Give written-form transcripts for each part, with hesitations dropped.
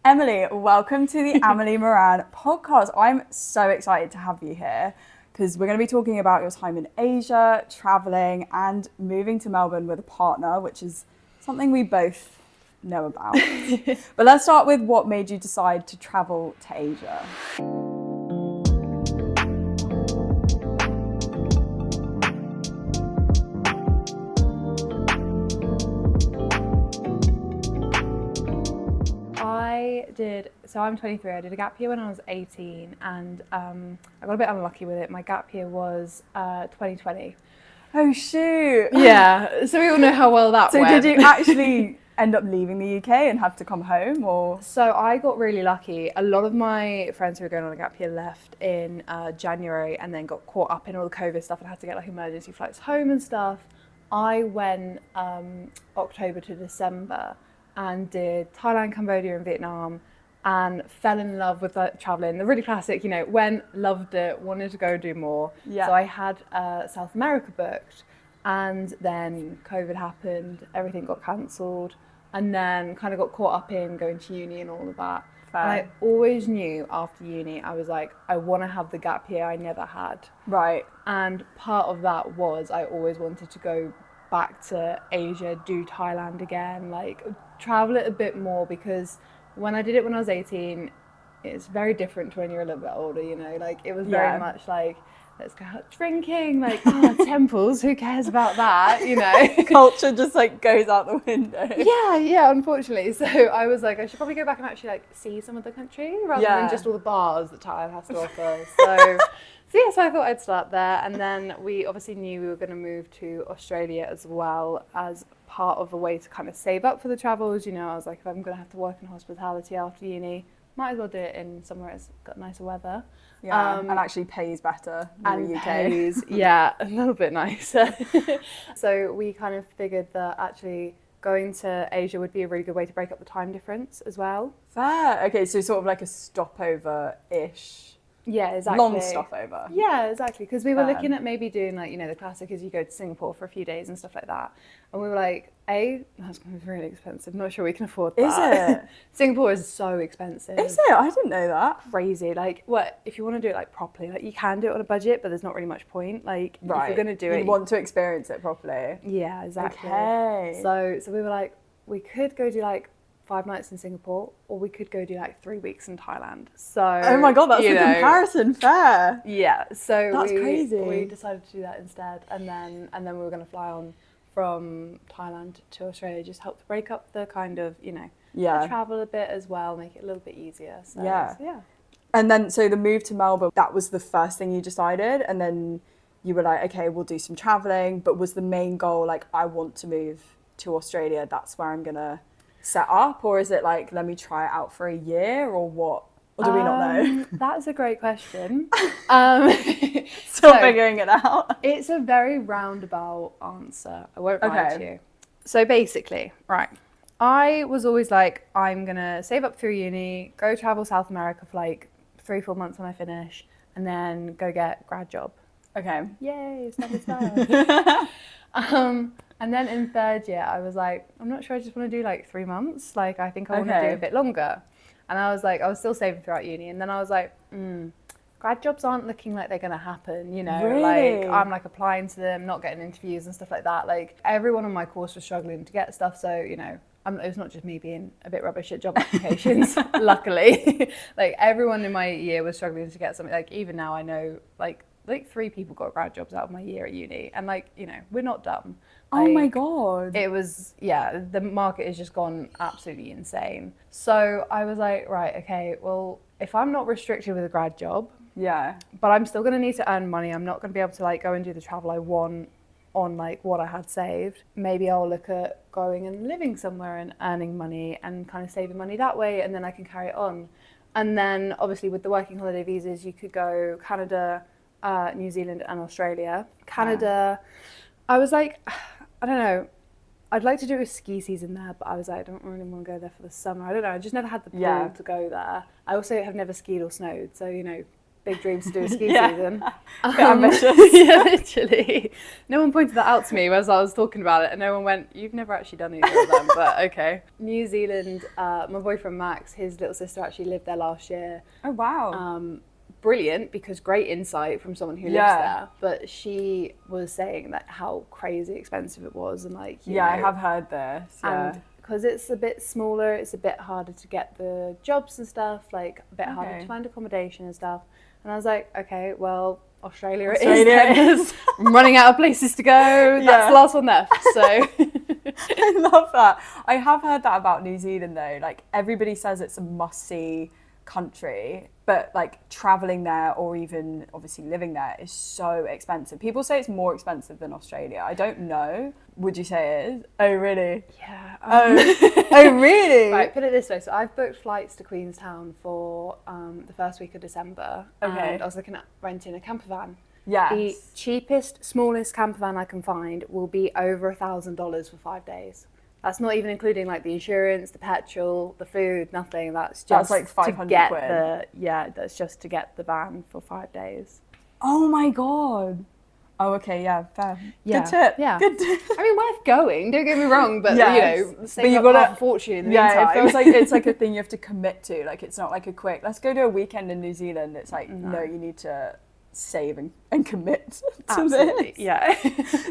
Emily, welcome to the Amelie Moran podcast. I'm so excited to have you here because we're going to be talking about your time in Asia, traveling, and moving to Melbourne with a partner, which is something we both know about. But let's start with what made you decide to travel to Asia. I'm 23. I did a gap year when I was 18 and I got a bit unlucky with it. My gap year was 2020. Oh shoot. Yeah, so we all know how well that went. So did you actually end up leaving the UK and have to come home, or? So I got really lucky. A lot of my friends who were going on a gap year left in January and then got caught up in all the COVID stuff and had to get like emergency flights home and stuff. I went October to December and did Thailand, Cambodia and Vietnam and fell in love with traveling. The really classic, went, loved it, wanted to go do more. Yeah. So I had South America booked and then COVID happened, everything got cancelled and then kind of got caught up in going to uni and all of that. Fair. And I always knew after uni, I was like, I want to have the gap year I never had. Right. And part of that was I always wanted to go back to Asia, do Thailand again, like travel it a bit more, because when I did it when I was 18, it's very different to when you're a little bit older, like it was very much like, let's go out drinking, like, temples, who cares about that, Culture just like goes out the window. Yeah, unfortunately. So I was like, I should probably go back and actually like see some of the country rather than just all the bars that Thailand has to offer. So I thought I'd start there. And then we obviously knew we were going to move to Australia as well as part of a way to kind of save up for the travels. I was like, if I'm going to have to work in hospitality after uni, might as well do it in somewhere that's got nicer weather. Yeah, and actually pays better than the UK. Pays, yeah, a little bit nicer. So we kind of figured that actually going to Asia would be a really good way to break up the time difference as well. Fair. Okay, so sort of like a stopover-ish. Yeah, exactly. Long stopover. Yeah, exactly. Because we were looking at maybe doing like, the classic is you go to Singapore for a few days and stuff like that. And we were like, that's going to be really expensive. Not sure we can afford that. Is it? Singapore is so expensive. Is it? I didn't know that. Crazy. Like, what if you want to do it like properly? Like, you can do it on a budget, but there's not really much point. Like, if you're going to do it, you want to experience it properly. Yeah, exactly. Okay. So we were like, we could go do like 5 nights in Singapore, or we could go do like 3 weeks in Thailand. So oh my god, that's a comparison. Fair. Yeah. So that's crazy. We decided to do that instead, and then we were going to fly on from Thailand to Australia, just help to break up the kind of travel a bit as well, make it a little bit easier. So yeah. And then so the move to Melbourne, that was the first thing you decided, and then you were like, okay, we'll do some traveling. But was the main goal like, I want to move to Australia, that's where I'm gonna set up, or is it like, let me try it out for a year, or what? Or do we not know? That's a great question. Still figuring it out. It's a very roundabout answer. I won't lie to you. So basically, right, I was always like, I'm gonna save up through uni, go travel South America for like 3-4 months when I finish, and then go get a grad job. Okay. Yay, stuff is fun. And then in third year, I was like, I'm not sure I just want to do like 3 months. Like, I think I want to do a bit longer. And I was like, I was still saving throughout uni. And then I was like, grad jobs aren't looking like they're going to happen, Really? Like, I'm like applying to them, not getting interviews and stuff like that. Like, everyone on my course was struggling to get stuff. So, it was not just me being a bit rubbish at job applications, luckily. Like, everyone in my year was struggling to get something. Like, even now I know, like 3 people got grad jobs out of my year at uni. And like, we're not dumb. Oh my god. It was, the market has just gone absolutely insane. So I was like, right, okay, well, if I'm not restricted with a grad job, but I'm still going to need to earn money, I'm not going to be able to like go and do the travel I want on like what I had saved. Maybe I'll look at going and living somewhere and earning money and kind of saving money that way, and then I can carry it on. And then obviously with the working holiday visas, you could go Canada, New Zealand and Australia. Canada, I was like, I don't know, I'd like to do a ski season there, but I was like, I don't really want to go there for the summer. I don't know, I just never had the pull to go there. I also have never skied or snowed, so big dreams to do a ski season. Bit ambitious. Yeah, literally. No one pointed that out to me as I was talking about it, and no one went, "You've never actually done either of them," but okay. New Zealand, my boyfriend Max, his little sister actually lived there last year. Oh, wow. Brilliant, because great insight from someone who lives there, but she was saying that how crazy expensive it was, and like, you know, I have heard this. And because it's a bit smaller, it's a bit harder to get the jobs and stuff, like a bit harder to find accommodation and stuff. And I was like, okay, well, Australia it is. I'm running out of places to go. That's the last one left. So I love that. I have heard that about New Zealand though. Like, everybody says it's a must-see country, but like traveling there or even obviously living there is so expensive. People say it's more expensive than Australia. I don't know. Would you say it is? Oh, really? Yeah. Oh, really? Right, put it this way. So I've booked flights to Queenstown for the first week of December. Okay. And I was looking at renting a camper van. Yes. The cheapest, smallest camper van I can find will be over $1,000 for 5 days. That's not even including like the insurance, the petrol, the food, nothing. That's just like 500 to get quid. that's just to get the van for 5 days. Oh my God. Oh, okay, yeah, fair. Yeah. Good tip. Yeah. Good tip. I mean, worth going, don't get me wrong, but you know, save you up gotta, half a fortune in the meantime. it feels like it's like a thing you have to commit to. Like, it's not like a quick, let's go to a weekend in New Zealand. It's like, no, you need to save and commit to this. Yeah.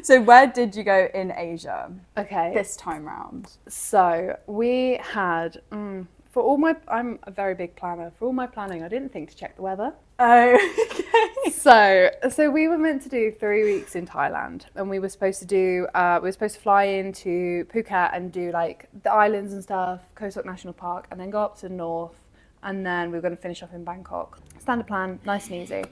So where did you go in Asia? Okay. This time round. So we had, for all my, I'm a very big planner. For all my planning, I didn't think to check the weather. Oh, okay. So we were meant to do 3 weeks in Thailand, and we were supposed to do, we were supposed to fly into Phuket and do like the islands and stuff, Koh Sok National Park, and then go up to the north, and then we were going to finish off in Bangkok. Standard plan, nice and easy.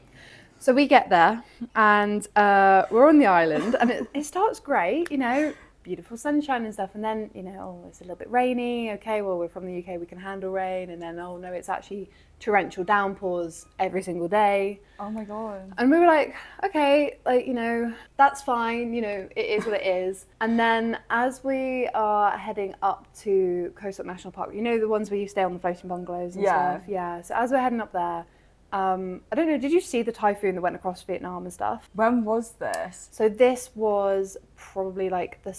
So we get there, and we're on the island, and it starts great, you know, beautiful sunshine and stuff, and then, you know, oh, it's a little bit rainy. Okay, well, we're from the UK, we can handle rain. And then, oh no, it's actually torrential downpours every single day. Oh my God. And we were like, okay, like, you know, that's fine, you know, it is what it is. And then as we are heading up to Koh Sok National Park, you know, the ones where you stay on the floating bungalows and stuff. Yeah. So as we're heading up there, I don't know, did you see the typhoon that went across Vietnam and stuff? When was this? So this was probably like the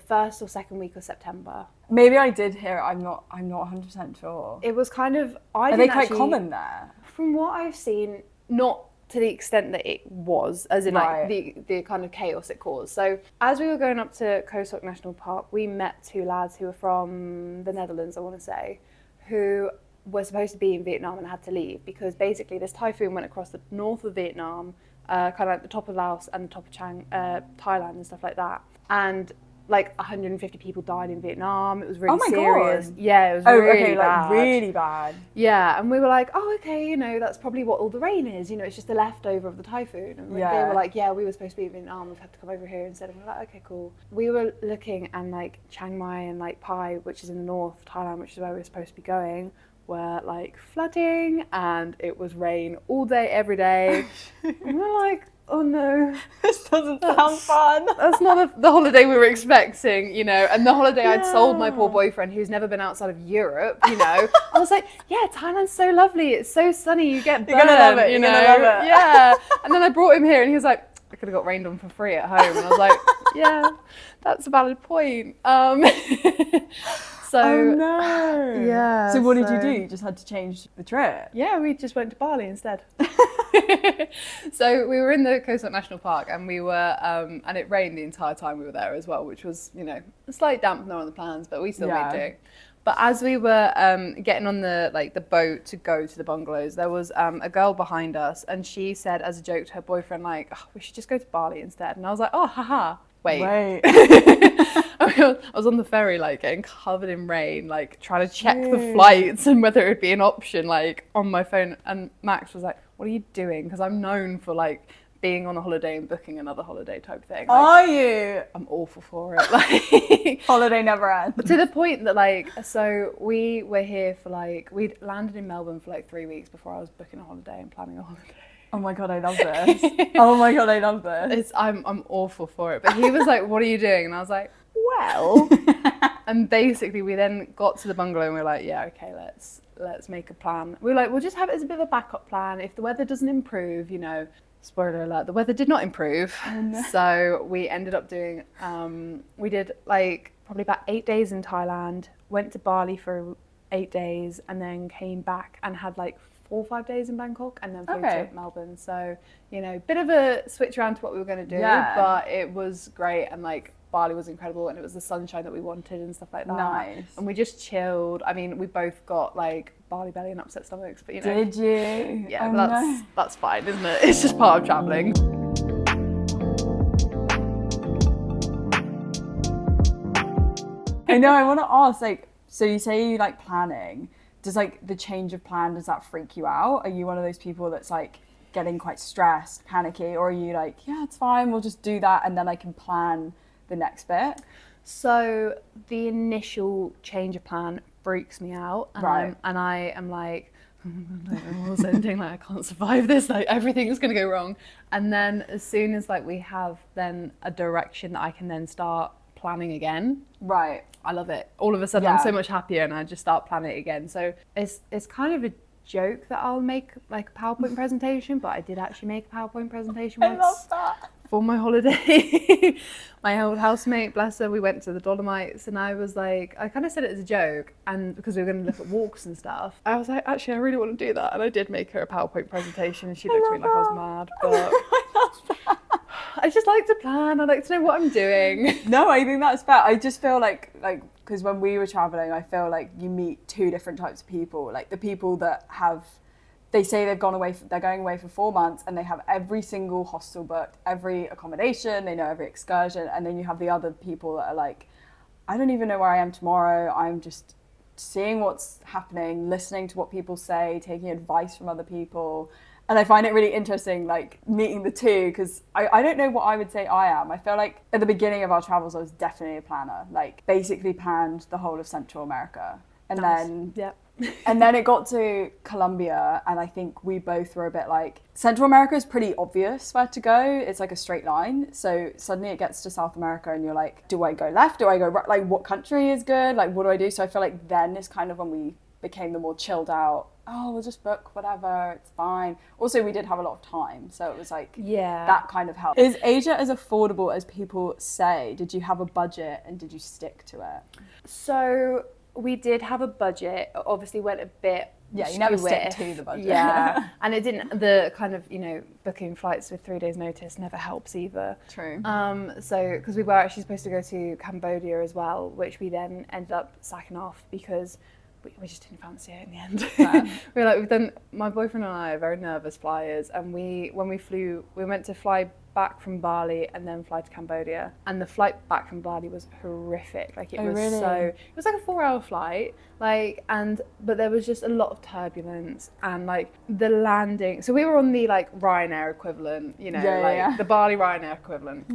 first or second week of September. Maybe I did hear it. I'm not 100% sure. It was kind of, Are they quite common there? From what I've seen, not to the extent that it was, as in like the kind of chaos it caused. So as we were going up to Koh Sok National Park, we met two lads who were from the Netherlands, I want to say, who were supposed to be in Vietnam and had to leave because basically this typhoon went across the north of Vietnam, kind of like the top of Laos and the top of Thailand and stuff like that. And like 150 people died in Vietnam. It was really serious. God. Yeah, it was really bad. Like really bad. Yeah, and we were like, oh, okay, you know, that's probably what all the rain is. You know, it's just a leftover of the typhoon. And they were like, yeah, we were supposed to be in Vietnam. We've had to come over here instead. And we're like, okay, cool. We were looking and like Chiang Mai and like Pai, which is in the north, Thailand, which is where we were supposed to be going, were like flooding, and it was rain all day, every day. And we're like, oh no, this doesn't sound fun. That's not the holiday we were expecting, you know. And the holiday I'd sold my poor boyfriend, who's never been outside of Europe, you know. I was like, yeah, Thailand's so lovely. It's so sunny. You get burned, You're gonna love it. You're gonna love it. Yeah. And then I brought him here, and he was like, I could have got rained on for free at home. And I was like, yeah, that's a valid point. So, oh no. Yeah. So what did you do? You just had to change the trip? Yeah, we just went to Bali instead. So we were in the Koh Sok National Park, and we were, and it rained the entire time we were there as well, which was, you know, a slight dampener on the plans, but we still made do. But as we were getting on the boat to go to the bungalows, there was a girl behind us, and she said as a joke to her boyfriend, like, oh, we should just go to Bali instead. And I was like, oh, haha. Wait. I was on the ferry, like, getting covered in rain, like, trying to check the flights and whether it would be an option, like, on my phone. And Max was like, what are you doing? Because I'm known for, like, being on a holiday and booking another holiday type thing. Like, are you? I'm awful for it. Like, holiday never ends. To the point that, like, so we were here for, like, we'd landed in Melbourne for, like, 3 weeks before I was booking a holiday and planning a holiday. Oh my God, I love this. Oh my God, I love this. I'm awful for it. But he was like, what are you doing? And I was like, well. And basically we then got to the bungalow and we were like, yeah, okay, let's make a plan. We were like, we'll just have it as a bit of a backup plan. If the weather doesn't improve, spoiler alert, the weather did not improve. Oh, no. So we ended up doing, we did like probably about 8 days in Thailand, went to Bali for 8 days, and then came back and had like 4 or 5 days in Bangkok, and then flew to Melbourne. So, bit of a switch around to what we were going to do, but it was great. And like Bali was incredible, and it was the sunshine that we wanted and stuff like that. Nice. And we just chilled. I mean, we both got like Bali belly and upset stomachs, but Did you? Yeah, but that's fine, isn't it? It's just part of traveling. I know, I want to ask, like, so you say you like planning. Does like the change of plan, does that freak you out? Are you one of those people that's like getting quite stressed, panicky, or are you like, yeah, it's fine, we'll just do that and then I can plan the next bit? So the initial change of plan freaks me out, and I am like, I'm also thinking like, I can't survive this, like everything's gonna go wrong. And then as soon as like we have then a direction that I can then start planning again, I love it. All of a sudden I'm so much happier, and I just start planning it again. So it's kind of a joke that I'll make like a PowerPoint presentation, but I did actually make a PowerPoint presentation once. I love that. For my holiday. My old housemate, bless her, we went to the Dolomites, and I was like, I kind of said it as a joke, and because we were going to look at walks and stuff, I was like, actually I really want to do that, and I did make her a PowerPoint presentation, and she looked at me like I was mad, but I love that. I just like to plan. I like to know what I'm doing. No, I think that's fair. I just feel like because when we were traveling, I feel like you meet two different types of people. Like the people that they say they're going away for 4 months, and they have every single hostel booked, every accommodation, they know every excursion. And then you have the other people that are like, I don't even know where I am tomorrow. I'm just seeing what's happening, listening to what people say, taking advice from other people. And I find it really interesting, like, meeting the two, because I don't know what I would say I am. I feel like at the beginning of our travels, I was definitely a planner, like, basically planned the whole of Central America. And then it got to Colombia, and I think we both were a bit like, Central America is pretty obvious where to go. It's like a straight line. So suddenly it gets to South America, and you're like, do I go left? Do I go right? Like, what country is good? Like, what do I do? So I feel like then is kind of when we became the more chilled out, oh, we'll just book whatever, it's fine. Also, we did have a lot of time, so it was like, that kind of helped. Is Asia as affordable as people say? Did you have a budget, and did you stick to it? So we did have a budget. Obviously went a bit you never stick to the budget. Yeah. And it didn't, the kind of, booking flights with 3 days notice never helps either. True. So, because we were actually supposed to go to Cambodia as well, which we then ended up sacking off because we just didn't fancy it in the end. We were like, my boyfriend and I are very nervous flyers, and when we flew, we meant to fly back from Bali and then fly to Cambodia, and the flight back from Bali was horrific. Like it was like a 4-hour flight, but there was just a lot of turbulence, and like the landing, so we were on the like Ryanair equivalent, the Bali Ryanair equivalent,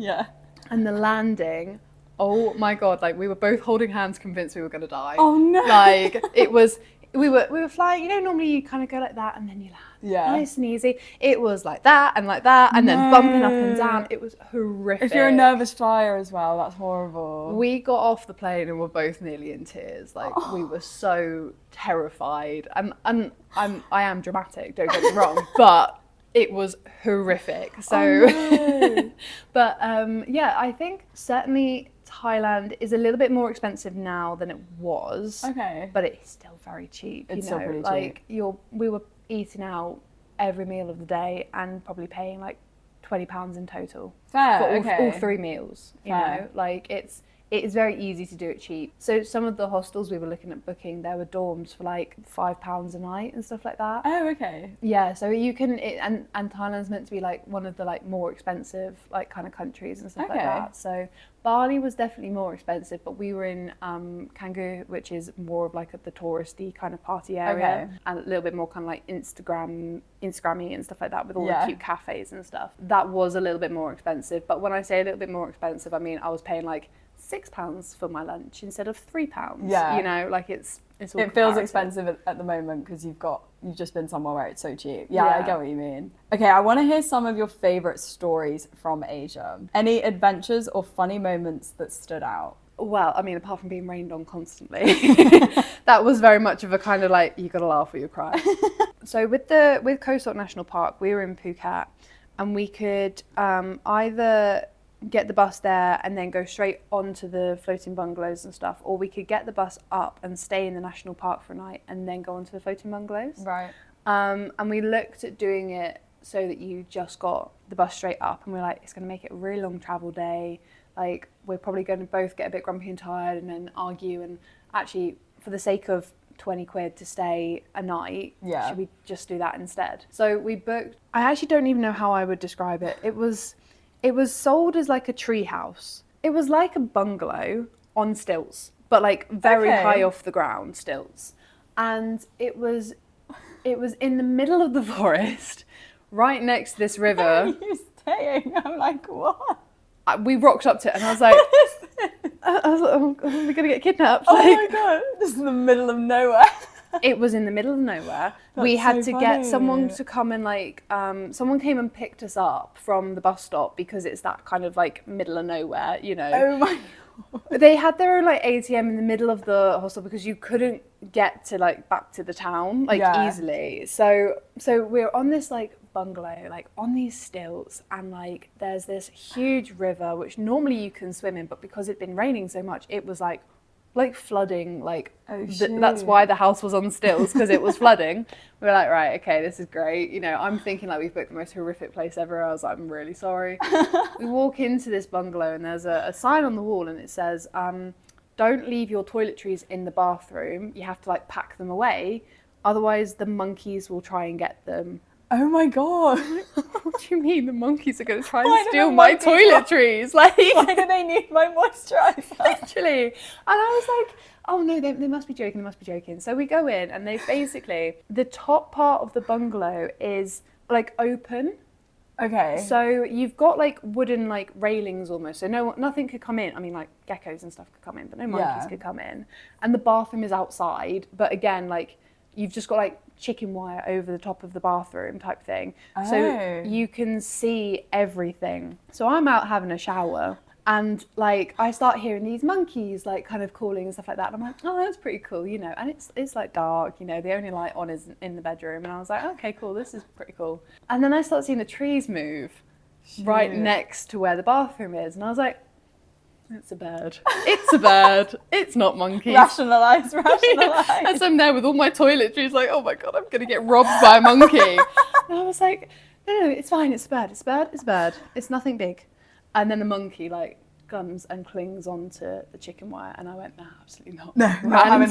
and the landing, oh my god, like we were both holding hands convinced we were going to die. Oh no. Like it was, we were flying, normally you kind of go like that and then you land. Yeah. Nice and easy. It was like that, and then bumping up and down. It was horrific. If you're a nervous flyer as well, that's horrible. We got off the plane and were both nearly in tears. Like we were so terrified. And I am dramatic, don't get me wrong, but it was horrific. So, but I think certainly Thailand is a little bit more expensive now than it was. Okay. But it's still very cheap. It's still pretty cheap. We were eating out every meal of the day and probably paying like £20 in total. Fair, for all 3 meals. You know, like it is very easy to do it cheap. So some of the hostels we were looking at booking, there were dorms for like £5 a night and stuff like that. Oh, okay. Yeah, so you can, and Thailand's meant to be like one of the like more expensive like kind of countries and stuff like that. So Bali was definitely more expensive, but we were in Canggu, which is more of like the touristy kind of party area, and a little bit more kind of like Instagrammy and stuff like that, with all the cute cafes and stuff. That was a little bit more expensive, but when I say a little bit more expensive, I mean I was paying like £6 for my lunch instead of £3. Yeah, like it's all it feels expensive at the moment because you've just been somewhere where it's so cheap. Yeah, I get what you mean. Okay, I want to hear some of your favorite stories from Asia. Any adventures or funny moments that stood out? Well, I mean, apart from being rained on constantly, that was very much of a kind of like, you gotta laugh or you cry. So with Khao Sok National Park, we were in Phuket, and we could either get the bus there and then go straight onto the floating bungalows and stuff, or we could get the bus up and stay in the national park for a night and then go onto the floating bungalows. Right. And we looked at doing it so that you just got the bus straight up, and we're like, it's going to make it a really long travel day. Like, we're probably going to both get a bit grumpy and tired and then argue, and actually, for the sake of 20 quid to stay a night, should we just do that instead? So we booked, I actually don't even know how I would describe it. It was sold as like a tree house. It was like a bungalow on stilts, but like very high off the ground stilts. And it was in the middle of the forest, right next to this river. Where are you staying? I'm like, what? We rocked up to it and I was like, oh, are we going to get kidnapped? Oh my God, this is in the middle of nowhere. It was in the middle of nowhere. We had to get someone to come and like, someone came and picked us up from the bus stop because it's that kind of like middle of nowhere, you know. Oh my God. They had their own like ATM in the middle of the hostel because you couldn't get to like back to the town like easily. So we're on this like bungalow, like on these stilts, and like there's this huge river which normally you can swim in, but because it'd been raining so much, it was like flooding, like that's why the house was on stilts, because it was flooding. We were like, right, okay, this is great, you know. I'm thinking like we've booked the most horrific place ever. I was like, I'm really sorry. We walk into this bungalow and there's a sign on the wall and it says, don't leave your toiletries in the bathroom, you have to like pack them away, otherwise the monkeys will try and get them. Oh my God. What do you mean the monkeys are going to try and steal my toiletries? Like, why do they need my moisturiser? Literally. And I was like, oh no, they must be joking, they must be joking. So we go in and they basically, the top part of the bungalow is like open. Okay. So you've got like wooden like railings almost. So nothing could come in. I mean, like geckos and stuff could come in, but no monkeys could come in. And the bathroom is outside. But again, like you've just got like chicken wire over the top of the bathroom type thing. Oh. So you can see everything. So I'm out having a shower and like I start hearing these monkeys like kind of calling and stuff like that. And I'm like, oh, that's pretty cool, you know. And it's like dark, you know, the only light on is in the bedroom. And I was like, okay, cool, this is pretty cool. And then I start seeing the trees move right next to where the bathroom is. And I was like, it's a bird. It's a bird. It's not monkeys. Rationalise. As I'm there with all my toiletries, like, oh my God, I'm going to get robbed by a monkey. And I was like, no, it's fine. It's a bird. It's a bird. It's a bird. It's nothing big. And then the monkey, like, comes and clings onto the chicken wire. And I went, no, absolutely not. No, ran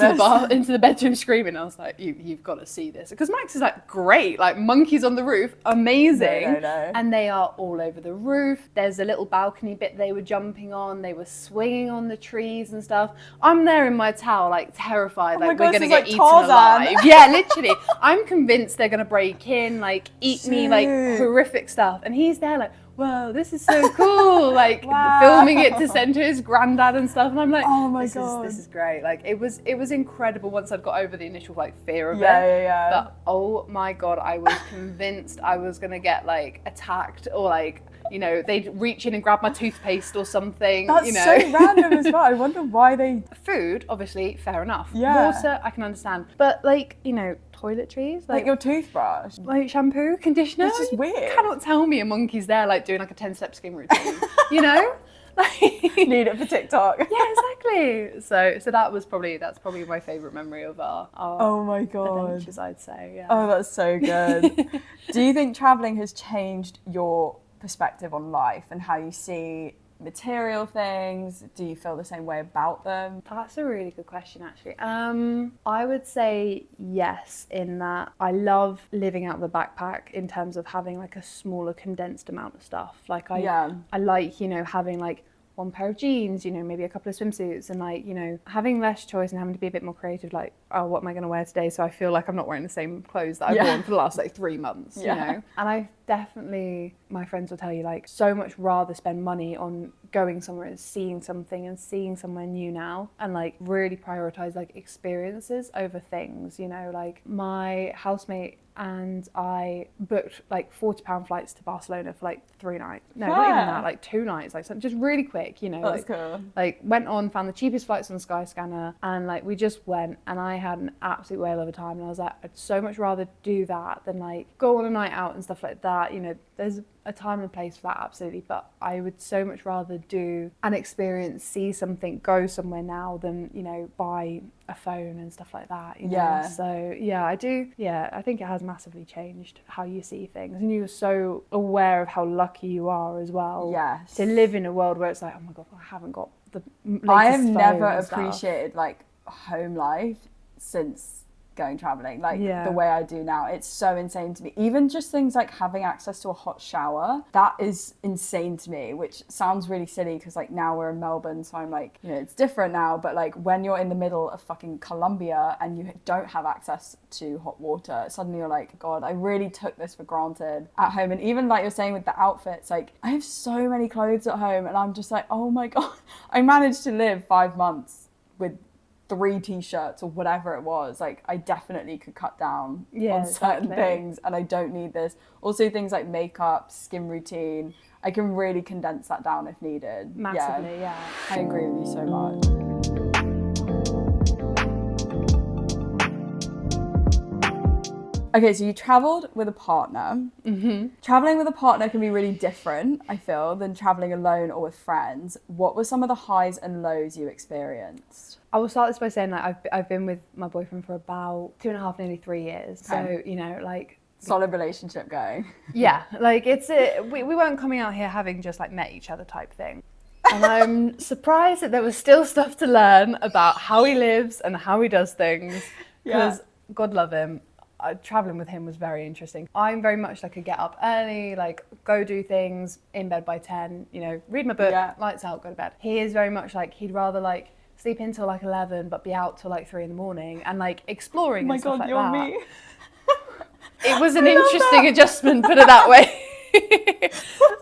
into the bedroom screaming. I was like, you've got to see this. Because Max is like, great. Like, monkeys on the roof. Amazing. No. And they are all over the roof. There's a little balcony bit they were jumping on. They were swinging on the trees and stuff. I'm there in my towel, like, terrified. Like, we're going to get eaten alive. Yeah, literally. I'm convinced they're going to break in, like, eat me, like, horrific stuff. And he's there, like, whoa, this is so cool, like filming it to send to his granddad and stuff, and I'm like, oh my God, this is great. Like it was incredible once I'd got over the initial like fear of it. Yeah. But oh my God, I was convinced I was gonna get like attacked or like, you know, they'd reach in and grab my toothpaste or something. That's you know. so random as well. I wonder why they... Food, obviously, fair enough. Yeah. Water, I can understand. But like, you know, toiletries, like your toothbrush, like shampoo, conditioner. It's just weird. You cannot tell me a monkey's there like doing like a 10-step skin routine, you know? Like, need it for TikTok. Yeah, exactly. So that's probably my favourite memory of our oh my God adventures, I'd say. Yeah. Oh, that's so good. Do you think traveling has changed your perspective on life and how you see material things? Do you feel the same way about them? That's a really good question, actually. I would say yes, in that I love living out of the backpack in terms of having like a smaller condensed amount of stuff. Like I like, you know, having like one pair of jeans, you know, maybe a couple of swimsuits, and like, you know, having less choice and having to be a bit more creative, like, oh, what am I going to wear today? So I feel like I'm not wearing the same clothes that I've worn for the last like 3 months, you know? And I definitely, my friends will tell you, like, so much rather spend money on going somewhere and seeing something and seeing somewhere new now, and like really prioritize like experiences over things, you know. Like my housemate and I booked like £40 flights to Barcelona for like 3 nights. No, not even that, like 2 nights, like just really quick, you know. That's like, cool. Like went on, found the cheapest flights on Skyscanner, and like we just went, and I had an absolute whale of a time. And I was like, I'd so much rather do that than like go on a night out and stuff like that. You know, there's a time and a place for that, absolutely, but I would so much rather do an experience, see something, go somewhere now than, you know, buy a phone and stuff like that, you know. Yeah. So yeah, I think it has massively changed how you see things, and you're so aware of how lucky you are as well. Yes. To live in a world where it's like, oh my god, I haven't got the latest I have phone never and stuff. appreciated like home life since going traveling, like the way I do now. It's so insane to me. Even just things like having access to a hot shower, that is insane to me, which sounds really silly because like now we're in Melbourne, so I'm like, you know, it's different now, but like when you're in the middle of fucking Colombia and you don't have access to hot water, suddenly you're like, God, I really took this for granted at home. And even like you're saying with the outfits, like I have so many clothes at home and I'm just like, oh my God, I managed to live 5 months with 3 t-shirts or whatever it was. Like I definitely could cut down on certain things, and I don't need this. Also things like makeup, skin routine, I can really condense that down if needed. Massively, yeah. I agree with you so much. Okay, so you travelled with a partner. Mm-hmm. Travelling with a partner can be really different, I feel, than travelling alone or with friends. What were some of the highs and lows you experienced? I will start this by saying that I've been with my boyfriend for about 2.5, nearly 3 years. Okay. So, you know, like... Solid relationship going. Yeah, like we weren't coming out here having just like met each other type thing. And I'm surprised that there was still stuff to learn about how he lives and how he does things. Because God love him. Traveling with him was very interesting. I'm very much like a get up early, like go do things, in bed by 10, you know, read my book, lights out, go to bed. He is very much like, he'd rather like sleep until like 11 but be out till like 3 in the morning and like exploring and stuff like that. Oh my God, you're me. It was an interesting adjustment, put it that way.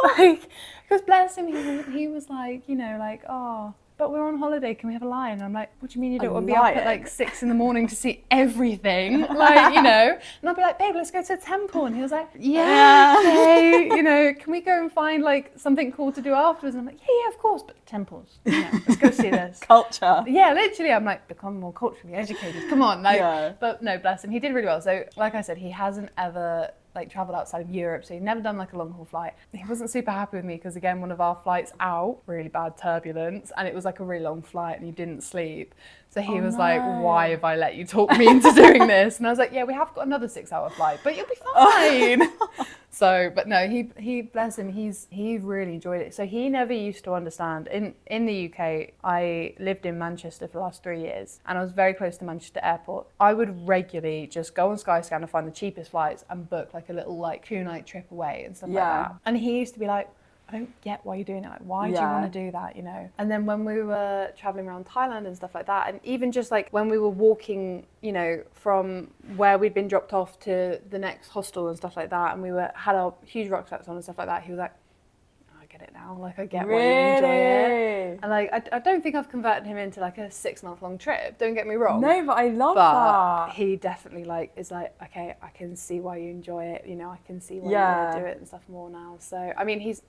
Like, because bless him, he was like, you know, like, oh, but we're on holiday, can we have a lie? And I'm like, what do you mean you don't want to be up at like 6 in the morning to see everything? Like, you know, and I'll be like, babe, let's go to a temple. And he was like, yeah, okay, you know, can we go and find like something cool to do afterwards? And I'm like, yeah, of course, but temples, you know, let's go see this. Culture. Yeah, literally, I'm like, become more culturally educated, come on. Like, but no, bless him, he did really well. So like I said, he hasn't ever like travelled outside of Europe, so he'd never done like a long haul flight. He wasn't super happy with me because again, one of our flights out, really bad turbulence, and it was like a really long flight and he didn't sleep. So he was like, why have I let you talk me into doing this? And I was like, yeah, we have got another 6-hour flight, but you'll be fine. So, but no, he bless him, he really enjoyed it. So he never used to understand. In the UK, I lived in Manchester for the last 3 years, and I was very close to Manchester Airport. I would regularly just go on Skyscanner, find the cheapest flights, and book like a little like 2-night trip away and stuff like that. And he used to be like, I don't get why you're doing it. Like, why do you want to do that, you know? And then when we were traveling around Thailand and stuff like that, and even just like when we were walking, you know, from where we'd been dropped off to the next hostel and stuff like that, and we had our huge rucksacks on and stuff like that, he was like, oh, I get it now. Like, I get why you enjoy it. And like, I don't think I've converted him into like a 6-month-long trip. Don't get me wrong. No, but I love that. He definitely like is like, okay, I can see why you enjoy it. You know, I can see why you want to do it and stuff more now. So, I mean, he's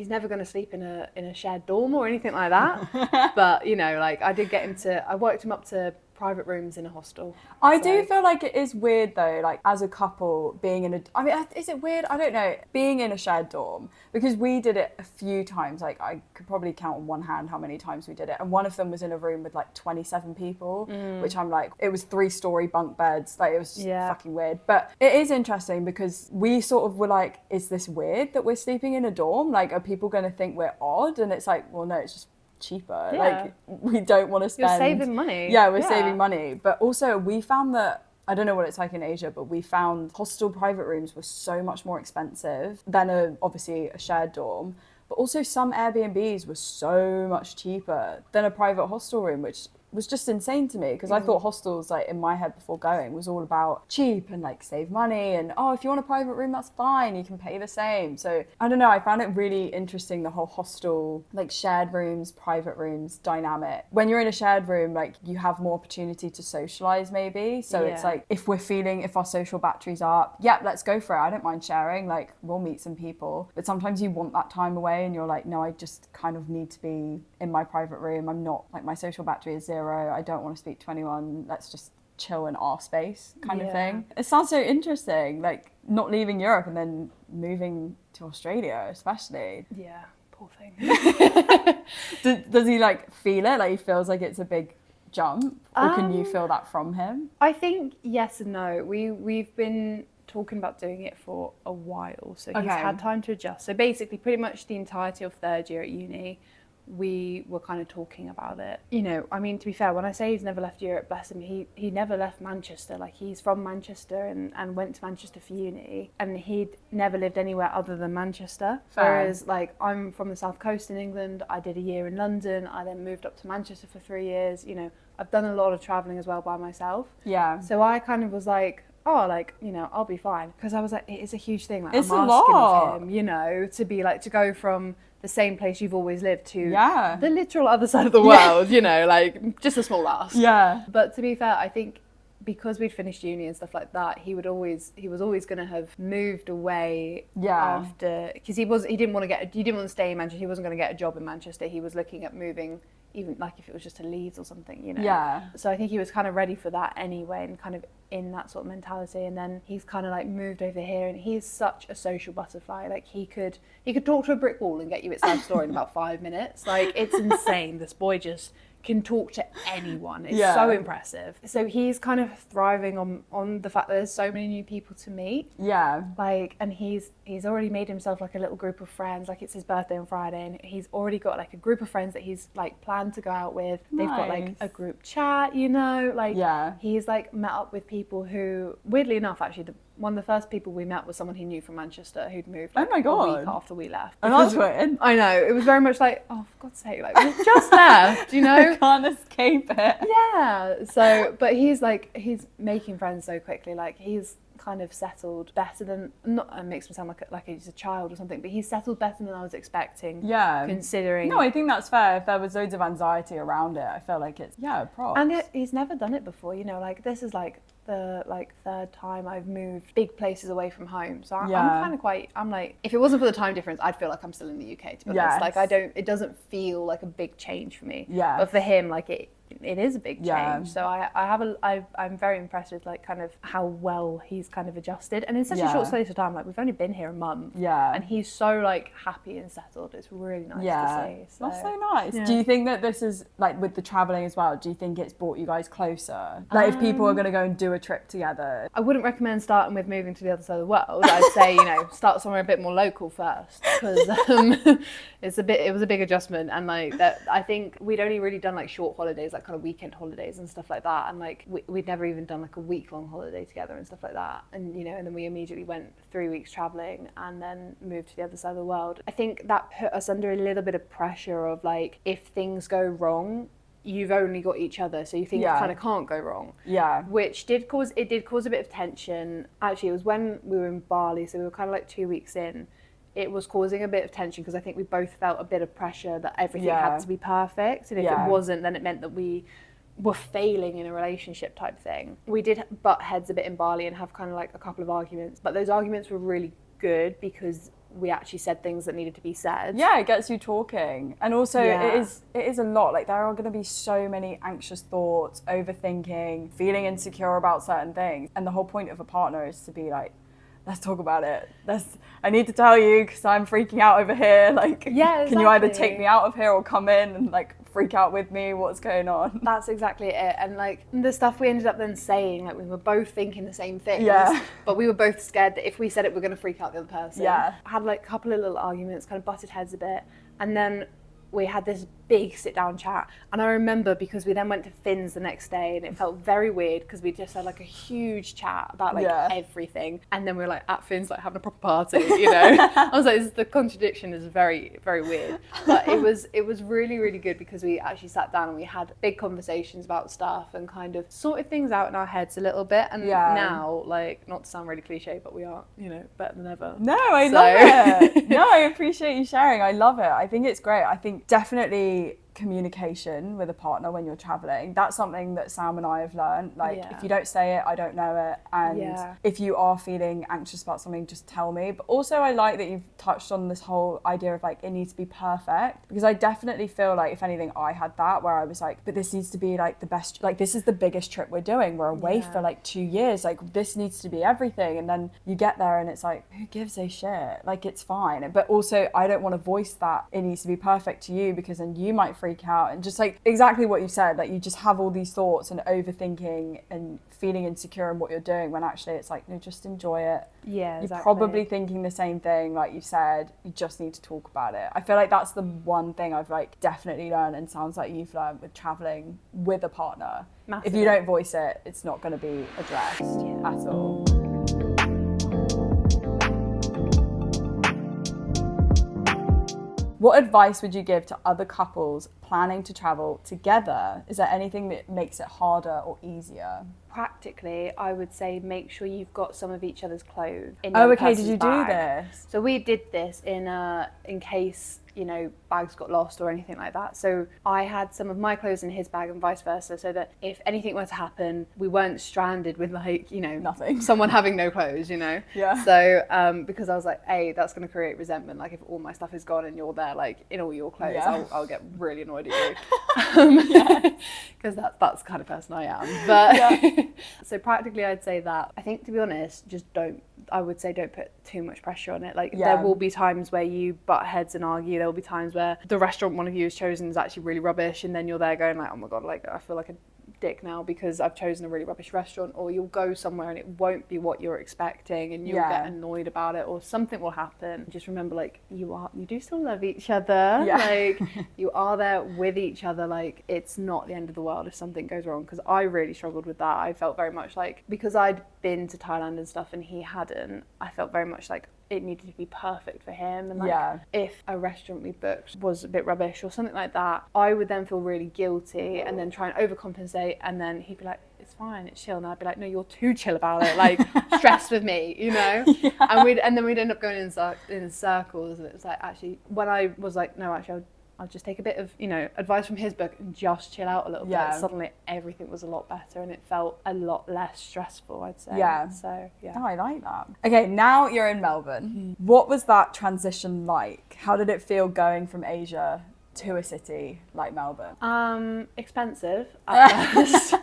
never going to sleep in a shared dorm or anything like that. But, you know, like I worked him up to private rooms in a hostel. I do feel like it is weird though, like as a couple being is it weird? I don't know, being in a shared dorm, because we did it a few times. Like I could probably count on one hand how many times we did it, and one of them was in a room with like 27 people, which I'm like, it was 3-story bunk beds, like it was just fucking weird. But it is interesting because we sort of were like, is this weird that we're sleeping in a dorm? Like, are people going to think we're odd? And it's like, well, no, it's just cheaper. Like, we don't want to spend. You're saving money. Yeah, we're saving money. But also we found that, I don't know what it's like in Asia, but we found hostel private rooms were so much more expensive than obviously a shared dorm. But also some Airbnbs were so much cheaper than a private hostel room, which was just insane to me, because I thought hostels, like in my head before going, was all about cheap and like save money, and oh, if you want a private room, that's fine, you can pay the same. So I don't know, I found it really interesting, the whole hostel, like shared rooms, private rooms dynamic. When you're in a shared room, like you have more opportunity to socialize maybe. So it's like, if our social batteries are up, yep, let's go for it. I don't mind sharing, like we'll meet some people. But sometimes you want that time away and you're like, no, I just kind of need to be in my private room. I'm not, like, my social battery is 0. I don't want to speak to anyone. Let's just chill in our space kind of thing. It sounds so interesting, like not leaving Europe and then moving to Australia especially. Yeah, poor thing. Does he like feel it? Like he feels like it's a big jump? Or can you feel that from him? I think yes and no. We've been talking about doing it for a while, so he's had time to adjust. So basically pretty much the entirety of third year at uni, we were kind of talking about it. You know, I mean, to be fair, when I say he's never left Europe, bless him, he never left Manchester. Like, he's from Manchester and went to Manchester for uni, and he'd never lived anywhere other than Manchester. Fair. Whereas, like, I'm from the south coast in England. I did a year in London. I then moved up to Manchester for 3 years. You know, I've done a lot of travelling as well by myself. Yeah. So I kind of was like, oh, like, you know, I'll be fine. Because I was like, it is a huge thing. Like, it's I'm asking of him, you know, to be like, to go from the same place you've always lived to the literal other side of the world, you know, like just a small ask. Yeah. But to be fair, I think because we'd finished uni and stuff like that, he was always going to have moved away after, because he didn't want to stay in Manchester. He wasn't going to get a job in Manchester. He was looking at moving, even like if it was just to Leeds or something, you know. Yeah. So I think he was kind of ready for that anyway, and kind of in that sort of mentality. And then he's kind of like moved over here, and he's such a social butterfly. Like he could talk to a brick wall and get you its life story in about 5 minutes. Like, it's insane. This boy just can talk to anyone. It's so impressive. So he's kind of thriving on the fact that there's so many new people to meet. Yeah. Like, and he's already made himself like a little group of friends. Like, it's his birthday on Friday, and he's already got like a group of friends that he's like planned to go out with. They've got like a group chat, you know, like he's like met up with people who, weirdly enough, actually, one of the first people we met was someone he knew from Manchester who'd moved like, a week after we left. And that's weird. I know, it was very much like, oh, for God's sake, like, we've just left, you know? I can't escape it. Yeah, so, but he's making friends so quickly, like, he's kind of settled better than, not, it makes me sound like he's a child or something, but he's settled better than I was expecting. Yeah. Considering. No, I think that's fair. If there was loads of anxiety around it, I feel like it's, props. And he's never done it before, you know, like, this is like the third time I've moved big places away from home. So I'm kind of I'm like, if it wasn't for the time difference, I'd feel like I'm still in the UK, to be honest. Like, it doesn't feel like a big change for me. Yeah. But for him, like, it is a big change. So I'm very impressed with like kind of how well he's kind of adjusted, and in such a short space of time. Like, we've only been here a month, and he's so like happy and settled. It's really nice to see. So. That's so nice. Do you think that this is like, with the traveling as well, do you think it's brought you guys closer? Like, if people are going to go and do a trip together, I wouldn't recommend starting with moving to the other side of the world. I'd say, you know, start somewhere a bit more local first, because it was a big adjustment, and like that, I think we'd only really done like short holidays, like kind of weekend holidays and stuff like that, and like we'd never even done like a week-long holiday together and stuff like that, and you know, and then we immediately went 3 weeks traveling and then moved to the other side of the world. I think that put us under a little bit of pressure of like, if things go wrong, you've only got each other, so you think it kind of can't go wrong. Yeah. Which did cause a bit of tension. Actually, it was when we were in Bali, so we were kind of like 2 weeks in. It was causing a bit of tension because I think we both felt a bit of pressure that everything had to be perfect, and if it wasn't, then it meant that we were failing in a relationship type thing. We did butt heads a bit in Bali and have kind of like a couple of arguments, but those arguments were really good because we actually said things that needed to be said. Yeah, it gets you talking. And also it is a lot. Like, there are going to be so many anxious thoughts, overthinking, feeling insecure about certain things. And the whole point of a partner is to be like, let's talk about it. I need to tell you because I'm freaking out over here. Like, can you either take me out of here or come in and like freak out with me? What's going on? That's exactly it. And like the stuff we ended up then saying, like, we were both thinking the same things, but we were both scared that if we said it, we're going to freak out the other person. Yeah. I had like a couple of little arguments, kind of butted heads a bit, and then we had this big sit down chat. And I remember because we then went to Finn's the next day and it felt very weird because we just had like a huge chat about like everything. And then we were like at Finn's like having a proper party, you know. I was like, the contradiction is very, very weird. But it was really, really good because we actually sat down and we had big conversations about stuff and kind of sorted things out in our heads a little bit. And now, like, not to sound really cliche, but we are, you know, better than ever. No, I love it. No, I appreciate you sharing. I love it. I think it's great. I think definitely communication with a partner when you're traveling, that's something that Sam and I have learned. Like, if you don't say it, I don't know it. And if you are feeling anxious about something, just tell me. But also I like that you've touched on this whole idea of like, it needs to be perfect, because I definitely feel like, if anything, I had that where I was like, but this needs to be like the best, like this is the biggest trip we're doing, we're away for like 2 years, like this needs to be everything. And then you get there and it's like, who gives a shit, like it's fine. But also I don't want to voice that it needs to be perfect to you, because then you might freak out, and just like exactly what you said, like you just have all these thoughts and overthinking and feeling insecure in what you're doing, when actually it's like, no, just enjoy it. You're probably thinking the same thing, like you said, you just need to talk about it. I feel like that's the one thing I've like definitely learned, and sounds like you've learned with traveling with a partner. Massively. If you don't voice it, it's not going to be addressed at all. What advice would you give to other couples planning to travel together? Is there anything that makes it harder or easier? Practically, I would say make sure you've got some of each other's clothes in your did you bag. do this? So we did this in case, you know, bags got lost or anything like that. So I had some of my clothes in his bag and vice versa, so that if anything were to happen, we weren't stranded with like, you know, nothing, someone having no clothes, you know. So because I was like, that's going to create resentment, like if all my stuff is gone and you're there like in all your clothes, I'll get really annoyed at you, because that's the kind of person I am. But so practically I'd say that. I think, to be honest, I would say don't put too much pressure on it. Like there will be times where you butt heads and argue. There will be times where the restaurant one of you has chosen is actually really rubbish, and then you're there going like, oh my god, like I feel like a dick now because I've chosen a really rubbish restaurant. Or you'll go somewhere and it won't be what you're expecting, and you'll get annoyed about it, or something will happen. Just remember, like you do still love each other. Like you are there with each other. Like it's not the end of the world if something goes wrong, because I really struggled with that. I felt very much like, because I'd been to Thailand and stuff and he hadn't, I felt very much like it needed to be perfect for him, and like if a restaurant we booked was a bit rubbish or something like that, I would then feel really guilty and then try and overcompensate, and then he'd be like, it's fine, it's chill, and I'd be like, no, you're too chill about it, like stress with me, you know. And then we'd end up going in circles, and it was like, actually when I was like, no, actually I'll just take a bit of, you know, advice from his book and just chill out a little bit. Suddenly everything was a lot better and it felt a lot less stressful, I'd say. So Oh, I like that. Okay, now you're in Melbourne. What was that transition like? How did it feel going from Asia to a city like Melbourne? Expensive at first.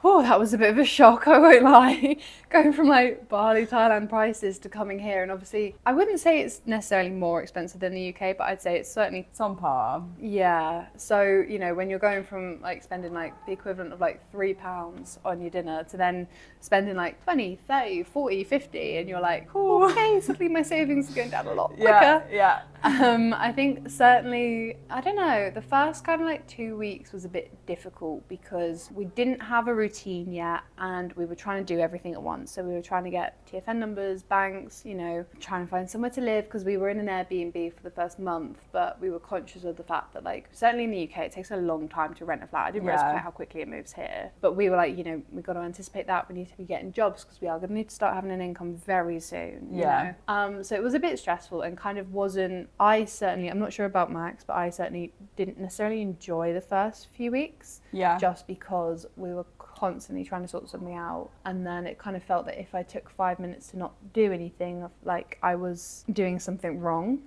Oh, that was a bit of a shock, I won't lie. Going from like Bali, Thailand prices to coming here, and obviously I wouldn't say it's necessarily more expensive than the UK, but I'd say it's certainly it's on par. Yeah. So, you know, when you're going from like spending like the equivalent of like £3 on your dinner to then spending like 20, 30, 40, 50, and you're like, oh, okay, suddenly my savings are going down a lot quicker. I think certainly, I don't know, the first kind of like 2 weeks was a bit difficult because we didn't have a routine yet, and we were trying to do everything at once. So we were trying to get TFN numbers, banks, you know, trying to find somewhere to live, because we were in an Airbnb for the first month, but we were conscious of the fact that, like, certainly in the UK it takes a long time to rent a flat. I didn't realise quite how quickly it moves here, but we were like, you know, we've got to anticipate that. We need to be getting jobs because we are going to need to start having an income very soon, you know. So it was a bit stressful and kind of wasn't, I'm not sure about Max, but I certainly didn't necessarily enjoy the first few weeks, just because we were constantly trying to sort something out, and then it kind of felt that if I took 5 minutes to not do anything, like I was doing something wrong.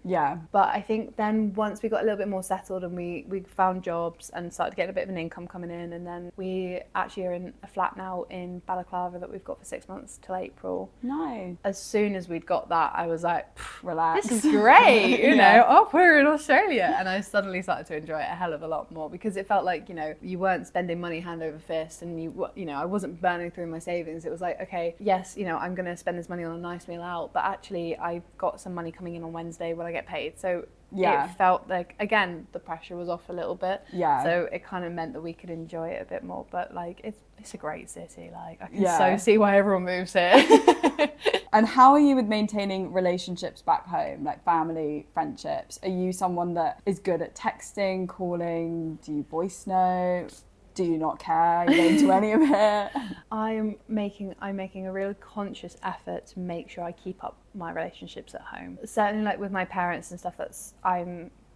But I think then once we got a little bit more settled and we found jobs and started getting a bit of an income coming in, and then we actually are in a flat now in Balaclava that we've got for 6 months till April. Nice. As soon as we'd got that, I was like, relax, this is great, you know. Oh, we're in Australia. And I suddenly started to enjoy it a hell of a lot more, because it felt like, you know, you weren't spending money hand over fist, and you know, I wasn't burning through my savings. It was like, okay, yes, you know, I'm going to spend this money on a nice meal out, but actually I've got some money coming in on Wednesday when I get paid. So Yeah. It felt like, again, the pressure was off a little bit. Yeah. So it kind of meant that we could enjoy it a bit more. But like, it's a great city. Like, I can Yeah. so see why everyone moves here. And how are you with maintaining relationships back home, like family, friendships? Are you someone that is good at texting, calling? Do you voice note? Do you not care? Are you into any of it? I'm making a real conscious effort to make sure I keep up my relationships at home. Certainly, like with my parents and stuff,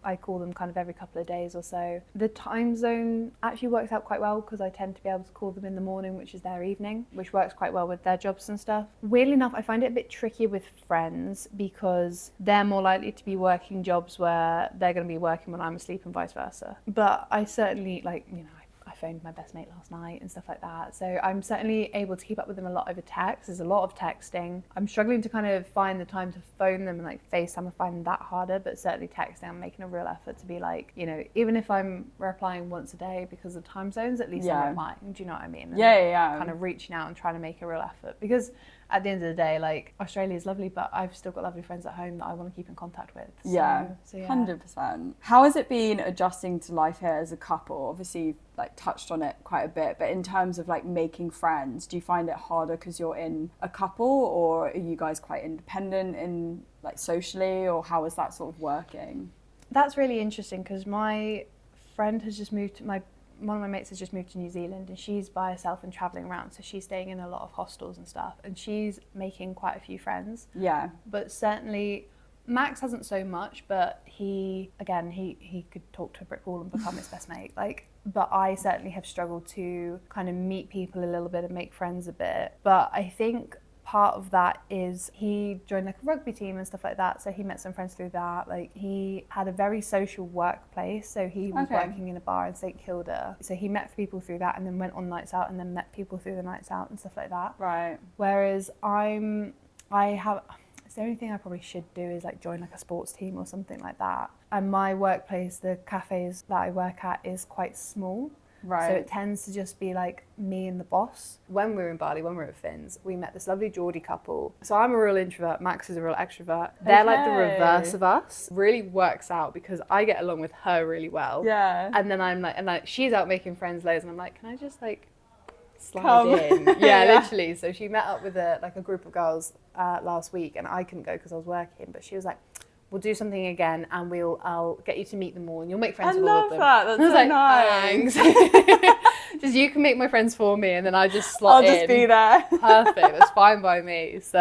I call them kind of every couple of days or so. The time zone actually works out quite well because I tend to be able to call them in the morning, which is their evening, which works quite well with their jobs and stuff. Weirdly enough, I find it a bit trickier with friends because they're more likely to be working jobs where they're going to be working when I'm asleep and vice versa. But I certainly, like, you know, I phoned my best mate last night and stuff like that. So I'm certainly able to keep up with them a lot over text. There's a lot of texting. I'm struggling to kind of find the time to phone them, and like FaceTime, I find that harder, but certainly texting, I'm making a real effort to be like, you know, even if I'm replying once a day because of time zones, at least I'm replying. Do you know what I mean? And yeah. kind of reaching out and trying to make a real effort, because at the end of the day, like, Australia is lovely, but I've still got lovely friends at home that I want to keep in contact with. So, yeah, 100%. How has it been adjusting to life here as a couple? Obviously, you've like touched on it quite a bit, but in terms of like making friends, do you find it harder because you're in a couple, or are you guys quite independent in like socially, or how is that sort of working? That's really interesting because my friend has just moved to one of my mates has just moved to New Zealand, and she's by herself and travelling around, so she's staying in a lot of hostels and stuff, and she's making quite a few friends. Yeah. But certainly Max hasn't so much, but he could talk to a brick wall and become his best mate. Like, but I certainly have struggled to kind of meet people a little bit and make friends a bit. But I think part of that is he joined like a rugby team and stuff like that, so he met some friends through that. Like, he had a very social workplace, so he was working in a bar in St Kilda, so he met people through that and then went on nights out and then met people through the nights out and stuff like that. Right. Whereas it's the only thing I probably should do is like join like a sports team or something like that. And my workplace, the cafes that I work at, is quite small. Right. So it tends to just be like me and the boss. When we were in Bali, when we were at Finn's, we met this lovely Geordie couple. So I'm a real introvert, Max is a real extrovert. They're like the reverse of us. Really works out because I get along with her really well. Yeah. And then I'm like, she's out making friends loads, and I'm like, can I just like slide in? Yeah, literally. So she met up with a group of girls last week, and I couldn't go because I was working, but she was like, we'll do something again and I'll get you to meet them all and you'll make friends with all of them. I love that. That's so nice. Thanks. Just you can make my friends for me and then I just slot in. I'll just be there. Perfect. That's fine by me. So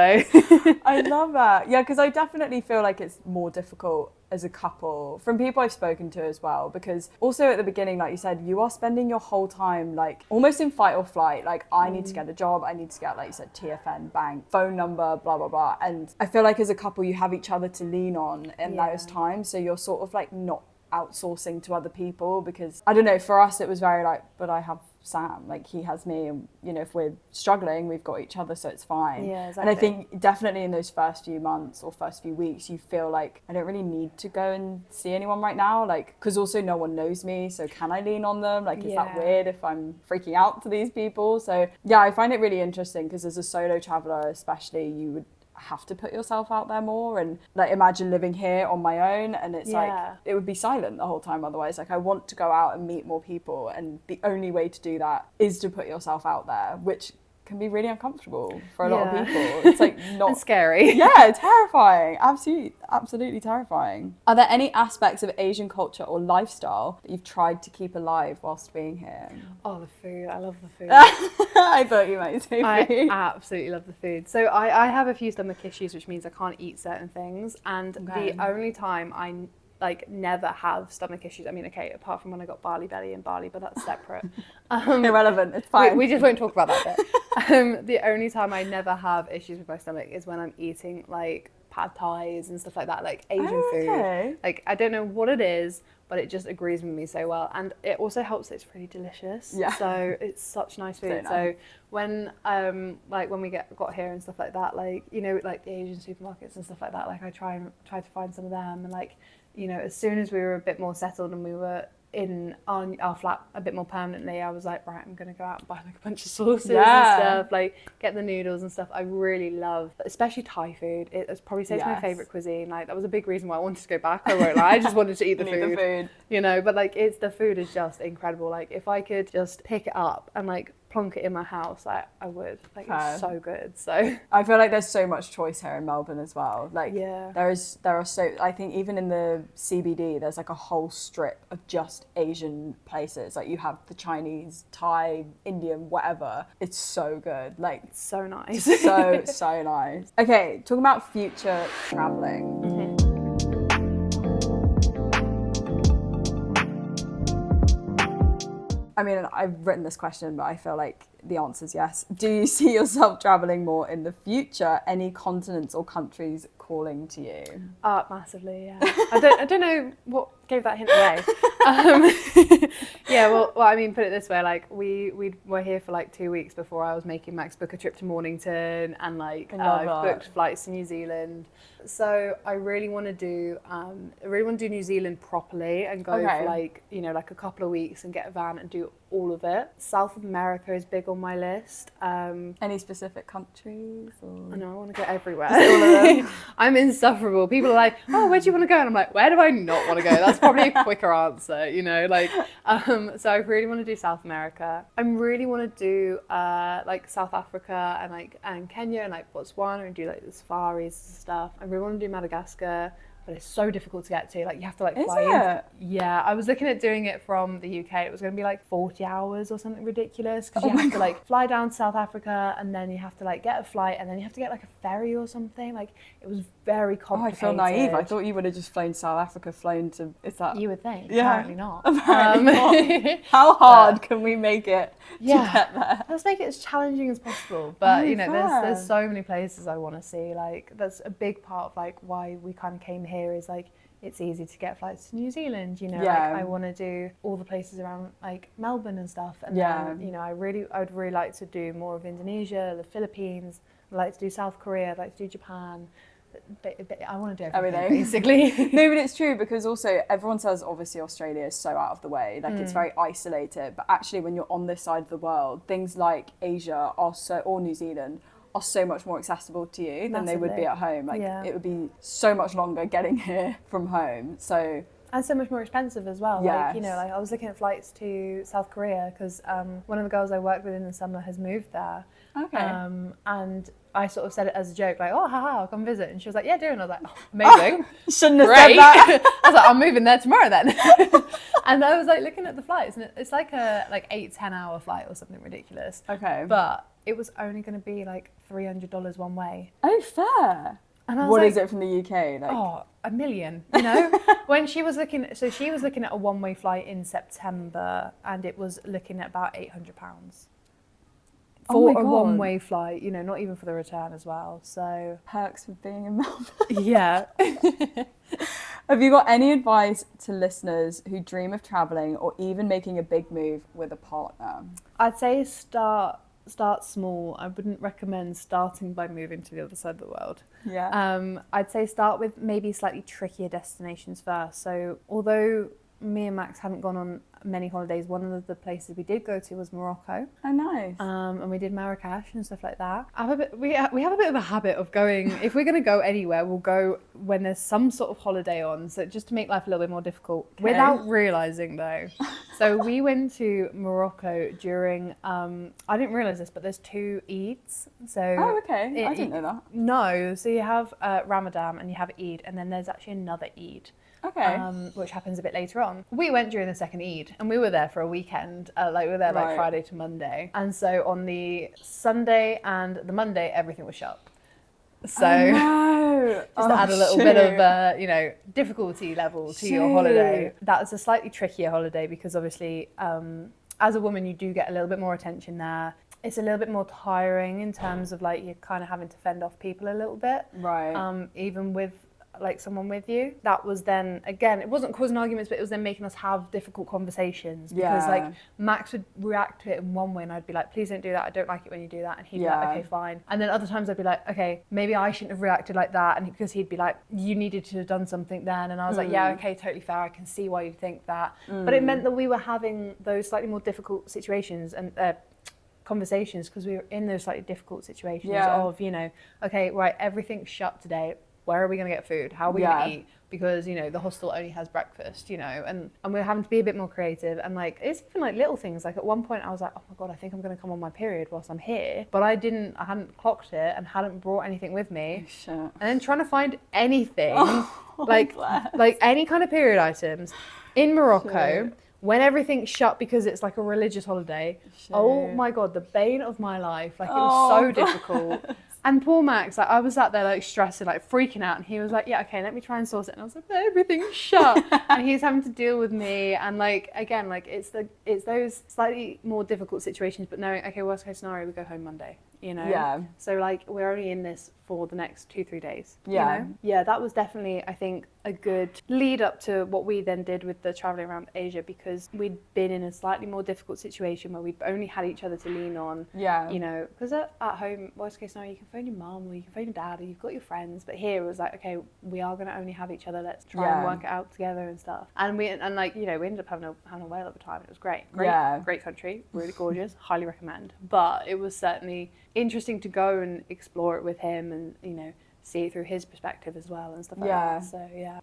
I love that. Yeah, because I definitely feel like it's more difficult as a couple from people I've spoken to as well, because also at the beginning, like you said, you are spending your whole time like almost in fight or flight. Like, I need to get a job, I need to get, like you said, TFN, bank, phone number, blah blah blah. And I feel like as a couple you have each other to lean on in those times, so you're sort of like not outsourcing to other people, because I don't know, for us it was very like, but I have Sam, like he has me, and you know, if we're struggling we've got each other, so it's fine. Yeah, exactly. And I think definitely in those first few months or first few weeks you feel like I don't really need to go and see anyone right now, like, because also no one knows me, so can I lean on them? Like, is that weird if I'm freaking out to these people? So yeah, I find it really interesting because as a solo traveler especially, you would have to put yourself out there more, and like imagine living here on my own and it's like it would be silent the whole time otherwise. Like, I want to go out and meet more people, and the only way to do that is to put yourself out there, which can be really uncomfortable for a lot of people. It's like not and scary. Yeah, terrifying. Absolutely terrifying. Are there any aspects of Asian culture or lifestyle that you've tried to keep alive whilst being here? Oh, the food. I love the food. I thought you might say food. I absolutely love the food. So I have a few stomach issues, which means I can't eat certain things. And the only time I like never have stomach issues, I mean, okay, apart from when I got Bali belly in Bali, but that's separate. Irrelevant, it's fine. We just won't talk about that bit. The only time I never have issues with my stomach is when I'm eating like pad thais and stuff like that, like Asian food. Like, I don't know what it is, but it just agrees with me so well. And it also helps that it's really delicious. Yeah. So it's such nice food. So when when we got here and stuff like that, like, you know, like the Asian supermarkets and stuff like that, like I try to find some of them, and like, you know, as soon as we were a bit more settled and we were in our flat a bit more permanently, I was like, right, I'm gonna go out and buy like a bunch of sauces and stuff, like get the noodles and stuff. I really love, especially Thai food. It's probably say it's my favorite cuisine. Like that was a big reason why I wanted to go back. I won't lie, I just wanted to eat the food, you know. But like the food is just incredible. Like if I could just pick it up and like plonk it in my house, like I would. Like it's so good. So I feel like there's so much choice here in Melbourne as well. Like there are so, I think even in the CBD there's like a whole strip of just Asian places. Like you have the Chinese, Thai, Indian, whatever. It's so good. Like it's so nice. so nice. Okay, talking about future traveling. I mean, I've written this question, but I feel like the answer is yes. Do you see yourself travelling more in the future? Any continents or countries calling to you? Massively, yeah. I don't know what gave that hint away. Yeah, well, I mean, put it this way, like we were here for like 2 weeks before I was making Max book a trip to Mornington, and like I've booked flights to New Zealand. So I really want to do New Zealand properly and go for like, you know, like a couple of weeks and get a van and do all of it. South America is big on my list. Any specific countries? Or? I know, I want to go everywhere. I'm insufferable. People are like, oh, where do you want to go? And I'm like, where do I not want to go? That's probably a quicker answer, you know, like, so I really want to do South America. I really want to do like South Africa and Kenya and like Botswana and do like the safaris and stuff. I really want to do Madagascar, but it's so difficult to get to. Like you have to like fly in. Yeah, I was looking at doing it from the UK. It was going to be like 40 hours or something ridiculous, because you have to like fly down to South Africa and then you have to like get a flight and then you have to get like a ferry or something. Like it was very complicated. I feel naive. I thought you would have just flown to South Africa, is that? You would think. Yeah. Apparently not. Apparently not. How hard can we make it to get there? Let's make it as challenging as possible. But you know, there's so many places I want to see. Like that's a big part of like why we kind of came here, is like it's easy to get flights to New Zealand, you know, like I want to do all the places around like Melbourne and stuff, and then, you know, I would really like to do more of Indonesia, the Philippines. I'd like to do South Korea, I'd like to do Japan. But I want to do everything basically. No, but it's true, because also everyone says obviously Australia is so out of the way, like it's very isolated, but actually when you're on this side of the world, things like Asia or New Zealand are so much more accessible to you than they would be at home. Like it would be so much longer getting here from home. And so much more expensive as well. Yes. Like, you know, like I was looking at flights to South Korea because one of the girls I worked with in the summer has moved there. Okay. And I sort of said it as a joke, like, oh, haha, I'll come visit. And she was like, yeah, do. And I was like, oh, amazing. Shouldn't have said that. I was like, I'm moving there tomorrow then. And I was like looking at the flights, and it's like a 8-10 hour flight or something ridiculous. Okay. But it was only going to be like $300 one way. Oh, fair. And I was what like, is it from the UK? Like, oh, $1 million, you know? When she was looking at a one-way flight in September, and it was looking at about £800 for a one-way flight, you know, not even for the return as well. So perks of being in Melbourne. Yeah. Have you got any advice to listeners who dream of traveling or even making a big move with a partner? I'd say start small. I wouldn't recommend starting by moving to the other side of the world. Yeah. I'd say start with maybe slightly trickier destinations first. So although me and Max hadn't gone on many holidays, one of the places we did go to was Morocco. Oh, nice. And we did Marrakesh and stuff like that. We have a bit of a habit of going, if we're going to go anywhere, we'll go when there's some sort of holiday on, so just to make life a little bit more difficult, without realising though. So we went to Morocco during, I didn't realise this, but there's 2 Eids. So oh, okay. I didn't know that. No, so you have Ramadan and you have Eid, and then there's actually another Eid. Okay. Which happens a bit later on. We went during the second Eid, and we were there for a weekend. We were there like Friday to Monday. And so on the Sunday and the Monday, everything was shut. So just to add a little bit of, you know, difficulty level to your holiday. That was a slightly trickier holiday because obviously, as a woman, you do get a little bit more attention there. It's a little bit more tiring in terms of like you're kind of having to fend off people a little bit. Right. Even with like someone with you. That was then, again, it wasn't causing arguments, but it was then making us have difficult conversations, because like Max would react to it in one way and I'd be like, please don't do that, I don't like it when you do that, and he'd be like, okay, fine. And then other times I'd be like, okay, maybe I shouldn't have reacted like that, and because he'd be like, you needed to have done something then, and I was like, yeah, okay, totally fair, I can see why you'd think that. But it meant that we were having those slightly more difficult situations and conversations, because we were in those slightly difficult situations of, you know, okay, right, everything's shut today, where are we going to get food, how are we going to eat, because, you know, the hostel only has breakfast, you know, and we're having to be a bit more creative. And like, it's even like little things, like at one point I was like, oh my god, I think I'm going to come on my period whilst I'm here, but I hadn't clocked it and hadn't brought anything with me. And then trying to find anything like any kind of period items in Morocco when everything's shut because it's like a religious holiday. Oh my god, the bane of my life. Like, it was so difficult. And poor Max, like, I was sat there like stressing, like freaking out, and he was like, yeah, okay, let me try and source it. And I was like, but everything's shut. And he's having to deal with me. And like, again, like it's those slightly more difficult situations, but knowing, okay, worst case scenario, we go home Monday, you know? So like, we're only in this for the next 2-3 days. You know? Yeah, that was definitely, I think, a good lead up to what we then did with the traveling around Asia, because we'd been in a slightly more difficult situation where we'd only had each other to lean on. You know, because at home, worst case scenario, you can phone your mum or you can phone your dad or you've got your friends, but here it was like, okay, we are going to only have each other, let's try and work it out together and stuff. And like, you know, we ended up having a whale of a time. It was great country, really gorgeous, highly recommend. But it was certainly interesting to go and explore it with him and, you know, see it through his perspective as well and stuff like that. So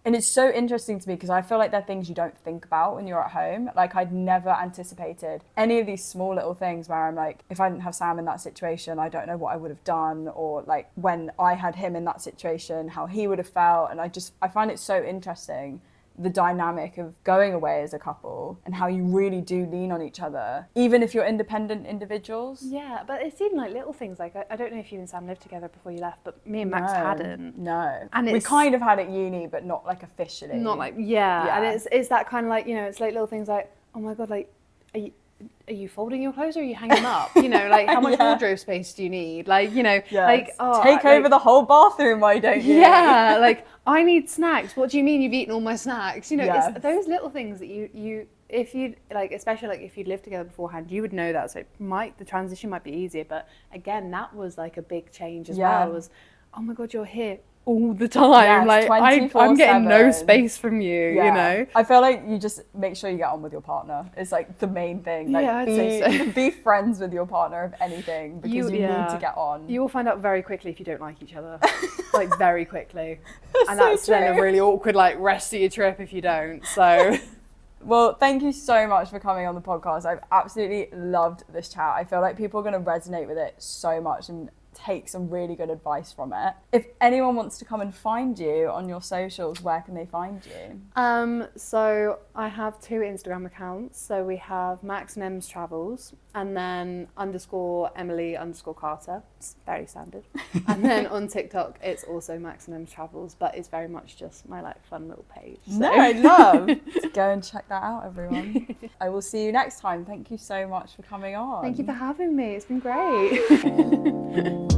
and it's so interesting to me because I feel like they're things you don't think about when you're at home. Like, I'd never anticipated any of these small little things where I'm like, if I didn't have Sam in that situation, I don't know what I would have done, or like when I had him in that situation, how he would have felt. And I find it so interesting, the dynamic of going away as a couple and how you really do lean on each other, even if you're independent individuals. Yeah, but it's even like little things. Like, I don't know if you and Sam lived together before you left, but me and Max hadn't. No. And we kind of had at uni, but not like officially. Not like, and it's that kind of like, you know, it's like little things like, oh my god, like, are you folding your clothes or are you hanging them up? You know, like, how much wardrobe space do you need? Like, you know, like, take over the whole bathroom, why don't you? Yeah, like, I need snacks. What do you mean you've eaten all my snacks? You know, it's those little things that you if you like, especially like if you'd lived together beforehand, you would know that. So the transition might be easier. But again, that was like a big change as well. It was, oh my god, you're here all the time. Like, I'm getting no space from you, you know? I feel like you just make sure you get on with your partner. It's like the main thing. Like, I'd say so. Be friends with your partner, if anything, because you need to get on. You will find out very quickly if you don't like each other. Like, very quickly. And that's then a really awkward, like, rest of your trip if you don't. So... Well, thank you so much for coming on the podcast. I've absolutely loved this chat. I feel like people are going to resonate with it so much and take some really good advice from it. If anyone wants to come and find you on your socials, where can they find you? So I have 2 Instagram accounts. So we have Max and M's Travels, and then _Amelie_Carter. It's very standard. And then on TikTok, it's also Max and M's Travels, but it's very much just my like fun little page. So. No, I love. Go and check that out, everyone. I will see you next time. Thank you so much for coming on. Thank you for having me. It's been great.